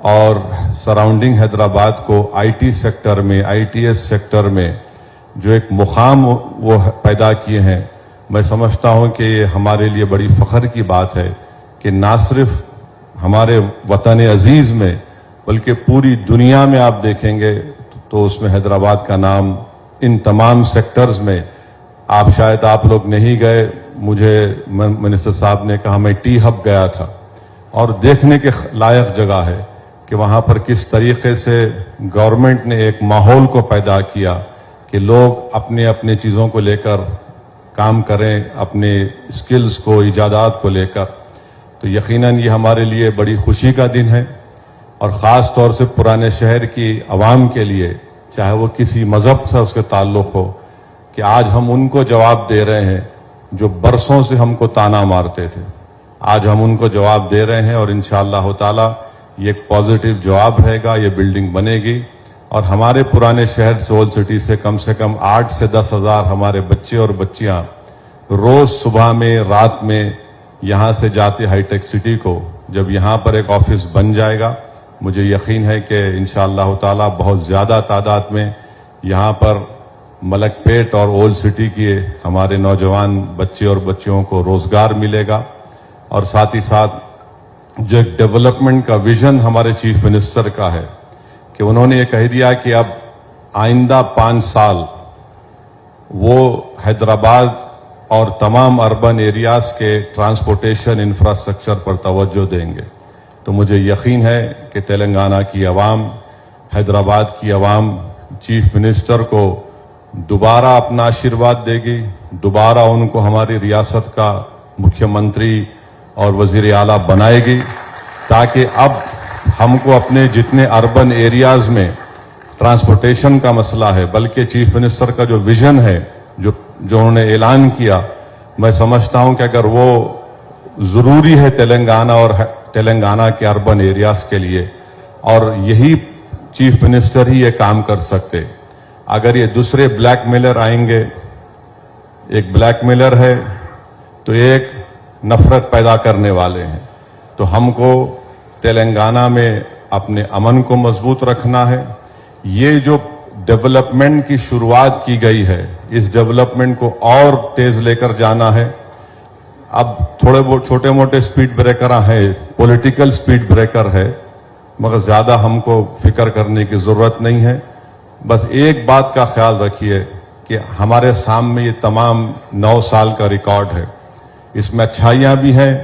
اور سراؤنڈنگ حیدرآباد کو I T sector میں, آئی ٹی ایس سیکٹر میں جو ایک مقام وہ پیدا کیے ہیں, میں سمجھتا ہوں کہ یہ ہمارے لیے بڑی فخر کی بات ہے کہ نہ صرف ہمارے وطن عزیز میں بلکہ پوری دنیا میں آپ دیکھیں گے تو اس میں حیدرآباد کا نام ان تمام سیکٹرز میں. آپ شاید آپ لوگ نہیں گئے, مجھے منسٹر صاحب نے کہا, میں ٹی ہب گیا تھا اور دیکھنے کے لائق جگہ ہے کہ وہاں پر کس طریقے سے گورنمنٹ نے ایک ماحول کو پیدا کیا کہ لوگ اپنے اپنے چیزوں کو لے کر کام کریں, اپنے اسکلز کو, ایجادات کو لے کر. تو یقیناً یہ ہمارے لیے بڑی خوشی کا دن ہے, اور خاص طور سے پرانے شہر کی عوام کے لیے, چاہے وہ کسی مذہب سے اس کے تعلق ہو, کہ آج ہم ان کو جواب دے رہے ہیں جو برسوں سے ہم کو تانا مارتے تھے. آج ہم ان کو جواب دے رہے ہیں اور انشاءاللہ تعالی یہ ایک پازیٹیو جواب رہے گا. یہ بلڈنگ بنے گی اور ہمارے پرانے شہر سول سٹی سے کم 8 سے 10 ہزار ہمارے بچے اور بچیاں روز صبح میں, رات میں یہاں سے جاتے ہائی ٹیک سٹی کو. جب یہاں پر ایک آفس بن جائے گا, مجھے یقین ہے کہ انشاءاللہ تعالی بہت زیادہ تعداد میں یہاں پر ملک پیٹ اور اولڈ سٹی کے ہمارے نوجوان بچے اور بچیوں کو روزگار ملے گا. اور ساتھ ہی ساتھ جو ایک ڈیولپمنٹ کا ویژن ہمارے چیف منسٹر کا ہے کہ انہوں نے یہ کہہ دیا کہ اب آئندہ 5 سال وہ حیدرآباد اور تمام اربن ایریاز کے ٹرانسپورٹیشن انفراسٹرکچر پر توجہ دیں گے. تو مجھے یقین ہے کہ تلنگانہ کی عوام, حیدرآباد کی عوام چیف منسٹر کو دوبارہ اپنا آشیرواد دے گی, دوبارہ ان کو ہماری ریاست کا مکھیہ منتری اور وزیر اعلیٰ بنائے گی, تاکہ اب ہم کو اپنے جتنے اربن ایریاز میں ٹرانسپورٹیشن کا مسئلہ ہے, بلکہ چیف منسٹر کا جو ویژن ہے, جو انہوں نے اعلان کیا, میں سمجھتا ہوں کہ اگر وہ ضروری ہے تلنگانہ اور تلنگانہ کے اربن ایریاز کے لیے, اور یہی چیف منسٹر ہی یہ کام کر سکتے. اگر یہ دوسرے بلیک میلر آئیں گے, ایک بلیک میلر ہے تو ایک نفرت پیدا کرنے والے ہیں, تو ہم کو تلنگانہ میں اپنے امن کو مضبوط رکھنا ہے. یہ جو ڈیولپمنٹ کی شروعات کی گئی ہے, اس ڈیولپمنٹ کو اور تیز لے کر جانا ہے. اب تھوڑے بہت چھوٹے موٹے سپیڈ بریکر ہیں, پولیٹیکل سپیڈ بریکر ہے, مگر زیادہ ہم کو فکر کرنے کی ضرورت نہیں ہے. بس ایک بات کا خیال رکھیے کہ ہمارے سامنے یہ تمام 9 سال کا ریکارڈ ہے. اس میں اچھائیاں بھی ہیں,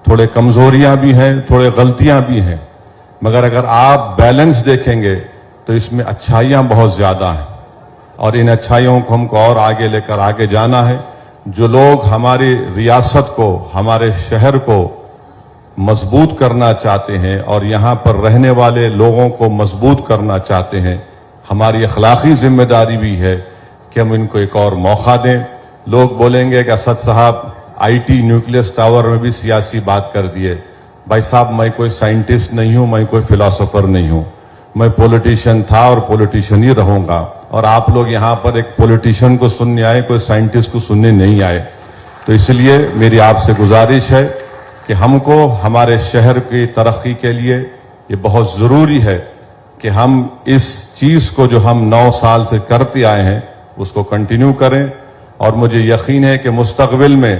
تھوڑے کمزوریاں بھی ہیں, تھوڑے غلطیاں بھی ہیں, مگر اگر آپ بیلنس دیکھیں گے تو اس میں اچھائیاں بہت زیادہ ہیں, اور ان اچھائیوں کو ہم کو اور آگے لے کر آگے جانا ہے. جو لوگ ہماری ریاست کو, ہمارے شہر کو مضبوط کرنا چاہتے ہیں اور یہاں پر رہنے والے لوگوں کو مضبوط کرنا چاہتے ہیں, ہماری اخلاقی ذمہ داری بھی ہے کہ ہم ان کو ایک اور موقع دیں. لوگ بولیں گے کہ اسد صاحب آئی ٹی نیوکلیس ٹاور میں بھی سیاسی بات کر دیے. بھائی صاحب, میں کوئی سائنٹسٹ نہیں ہوں, میں کوئی فلاسفر نہیں ہوں, میں پولیٹیشین تھا اور پولیٹیشین ہی رہوں گا. اور آپ لوگ یہاں پر ایک پولیٹیشین کو سننے آئے, کوئی سائنٹسٹ کو سننے نہیں آئے. تو اس لیے میری آپ سے گزارش ہے کہ ہم کو ہمارے شہر کی ترقی کے لیے یہ بہت ضروری ہے کہ ہم اس چیز کو جو ہم 9 سال سے کرتے آئے ہیں اس کو کنٹینیو کریں. اور مجھے یقین ہے کہ مستقبل میں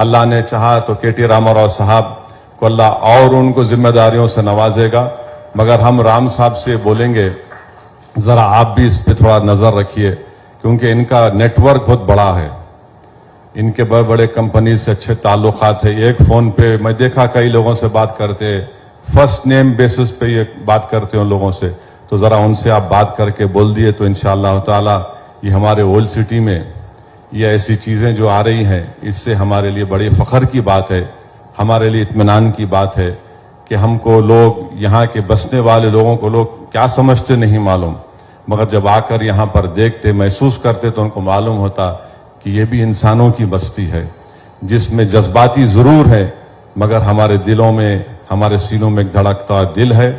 اللہ نے چاہا تو کے ٹی راما راؤ صاحب کو اللہ اور ان کو ذمہ داریوں سے نوازے گا. مگر ہم رام صاحب سے بولیں گے ذرا آپ بھی اس پہ تھوڑا نظر رکھیے, کیونکہ ان کا نیٹ ورک بہت بڑا ہے, ان کے بڑے بڑے کمپنی سے اچھے تعلقات ہیں. ایک فون پہ میں دیکھا کئی لوگوں سے بات کرتے, فرسٹ نیم بیسس پہ یہ بات کرتے ہیں ان لوگوں سے. تو ذرا ان سے آپ بات کر کے بول دیے تو انشاءاللہ تعالی یہ ہمارے اولڈ سٹی میں یہ ایسی چیزیں جو آ رہی ہیں, اس سے ہمارے لیے بڑی فخر کی بات ہے, ہمارے لیے اطمینان کی بات ہے کہ ہم کو لوگ, یہاں کے بسنے والے لوگوں کو لوگ کیا سمجھتے نہیں معلوم, مگر جب آ کر یہاں پر دیکھتے, محسوس کرتے تو ان کو معلوم ہوتا کہ یہ بھی انسانوں کی بستی ہے جس میں جذباتی ضرور ہے, مگر ہمارے دلوں میں, ہمارے سینوں میں ایک دھڑکتا دل ہے.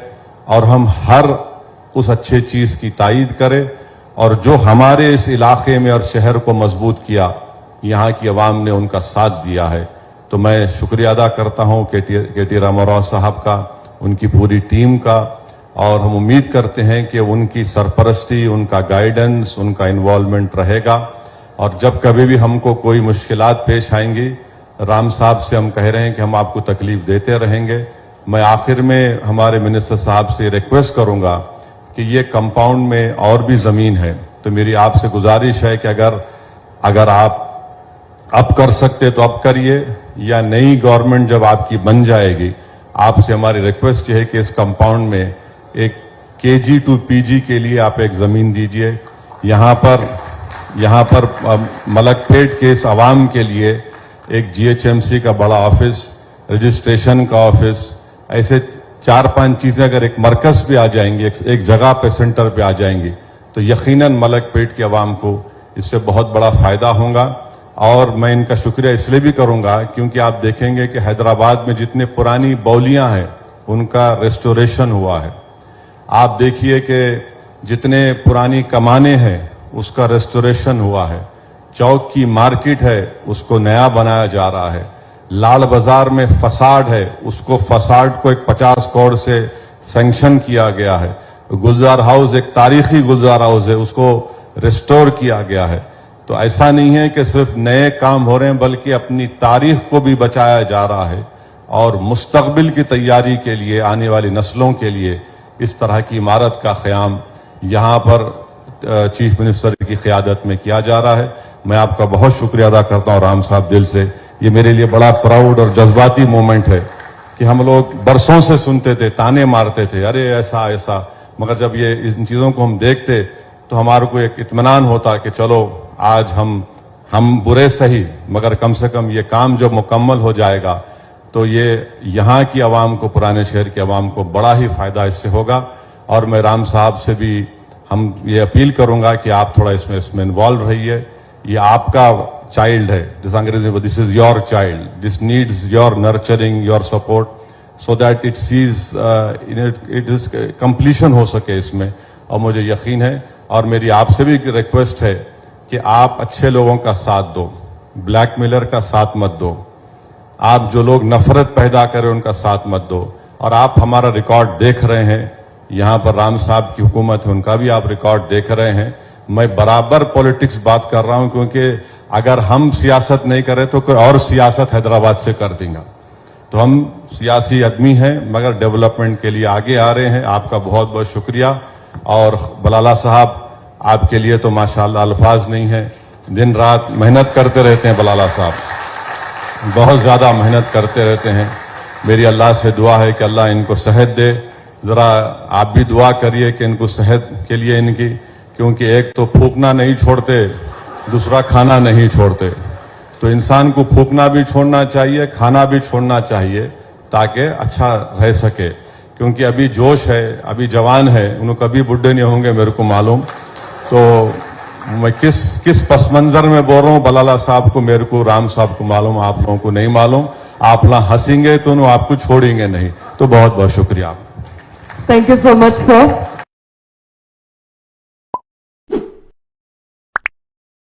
اور ہم ہر اس اچھے چیز کی تائید کریں, اور جو ہمارے اس علاقے میں اور شہر کو مضبوط کیا, یہاں کی عوام نے ان کا ساتھ دیا ہے. تو میں شکریہ ادا کرتا ہوں کے ٹی راما راؤ صاحب کا ان کی پوری ٹیم کا، اور ہم امید کرتے ہیں کہ ان کی سرپرستی، ان کا گائیڈنس، ان کا انوالومنٹ رہے گا، اور جب کبھی بھی ہم کو کوئی مشکلات پیش آئیں گی، رام صاحب سے ہم کہہ رہے ہیں کہ ہم آپ کو تکلیف دیتے رہیں گے۔ میں آخر میں ہمارے منسٹر صاحب سے ریکویسٹ کروں گا کہ یہ کمپاؤنڈ میں اور بھی زمین ہے، تو میری آپ سے گزارش ہے کہ اگر آپ اب کر سکتے تو اب کریے، یا نئی گورنمنٹ جب آپ کی بن جائے گی، آپ سے ہماری ریکویسٹ یہ ہے کہ اس کمپاؤنڈ میں ایک KG to PG کے لیے آپ ایک زمین دیجئے۔ یہاں پر ملک پیٹ کے اس عوام کے لیے ایک GHMC کا بڑا آفس، رجسٹریشن کا آفس، ایسے 4-5 چیزیں اگر ایک مرکز پہ آ جائیں گی، ایک جگہ پہ سینٹر پہ آ جائیں گی، تو یقیناً ملک پیٹ کے عوام کو اس سے بہت بڑا فائدہ ہوگا۔ اور میں ان کا شکریہ اس لیے بھی کروں گا کیونکہ آپ دیکھیں گے کہ حیدرآباد میں جتنے پرانی بولیاں ہیں ان کا ریسٹوریشن ہوا ہے۔ آپ دیکھیے کہ جتنے پرانی کمانے ہیں اس کا ریسٹوریشن ہوا ہے، چوک کی مارکیٹ ہے اس کو نیا بنایا جا رہا ہے، لال بازار میں فساڈ ہے اس کو ایک 50 کروڑ سے سینکشن کیا گیا ہے، گلزار ہاؤس ایک تاریخی گلزار ہاؤس ہے اس کو ریسٹور کیا گیا ہے۔ تو ایسا نہیں ہے کہ صرف نئے کام ہو رہے ہیں بلکہ اپنی تاریخ کو بھی بچایا جا رہا ہے، اور مستقبل کی تیاری کے لیے، آنے والی نسلوں کے لیے اس طرح کی عمارت کا قیام یہاں پر چیف منسٹر کی قیادت میں کیا جا رہا ہے۔ میں آپ کا بہت شکریہ ادا کرتا ہوں رام صاحب دل سے۔ یہ میرے لیے بڑا پراؤڈ اور جذباتی مومنٹ ہے کہ ہم لوگ برسوں سے سنتے تھے، تانے مارتے تھے، ارے ایسا، مگر جب یہ ان چیزوں کو ہم دیکھتے تو ہمارے کو ایک اطمینان ہوتا کہ چلو آج ہم برے سہی مگر کم سے کم یہ کام جب مکمل ہو جائے گا تو یہ یہاں کی عوام کو، پرانے شہر کی عوام کو بڑا ہی فائدہ اس سے ہوگا۔ اور میں رام صاحب سے بھی ہم یہ اپیل کروں گا کہ آپ تھوڑا اس میں انوالو رہیے۔ یہ آپ کا چائلڈ ہے، جس انگریزی میں this is your child, this needs your nurturing, your support, so that it is completion ہو سکے اس میں۔ اور مجھے یقین ہے، اور میری آپ سے بھی ریکویسٹ ہے کہ آپ اچھے لوگوں کا ساتھ دو، بلیک میلر کا ساتھ مت دو، آپ جو لوگ نفرت پیدا کریں ان کا ساتھ مت دو۔ اور آپ ہمارا ریکارڈ دیکھ رہے ہیں، یہاں پر رام صاحب کی حکومت ہے ان کا بھی آپ ریکارڈ دیکھ رہے ہیں۔ میں برابر پولیٹکس بات کر رہا ہوں کیونکہ اگر ہم سیاست نہیں کریں تو کوئی اور سیاست حیدرآباد سے کر دیں گا۔ تو ہم سیاسی آدمی ہیں مگر ڈیولپمنٹ کے لیے آگے آ رہے ہیں۔ آپ کا بہت بہت شکریہ۔ اور بلالہ صاحب، آپ کے لیے تو ماشاءاللہ الفاظ نہیں ہیں، دن رات محنت کرتے رہتے ہیں بلالہ صاحب، بہت زیادہ محنت کرتے رہتے ہیں۔ میری اللہ سے دعا ہے کہ اللہ ان کو صحت دے۔ ذرا آپ بھی دعا کریے کہ ان کو صحت کے لیے ان کی، کیونکہ ایک تو پھونکنا نہیں چھوڑتے، دوسرا کھانا نہیں چھوڑتے۔ تو انسان کو پھونکنا بھی چھوڑنا چاہیے، کھانا بھی چھوڑنا چاہیے تاکہ اچھا رہ سکے، کیونکہ ابھی جوش ہے، ابھی جوان ہے، انہوں کبھی بڈھے نہیں ہوں گے میرے کو معلوم۔ تو میں کس پس منظر میں بول رہا ہوں بلالہ صاحب کو میرے کو، رام صاحب کو معلوم، آپ لوگوں کو نہیں معلوم۔ آپ نہ ہنسیں گے تو انہوں آپ کو چھوڑیں گے نہیں۔ تو بہت بہت شکریہ آپ کا۔ Thank you so much, sir.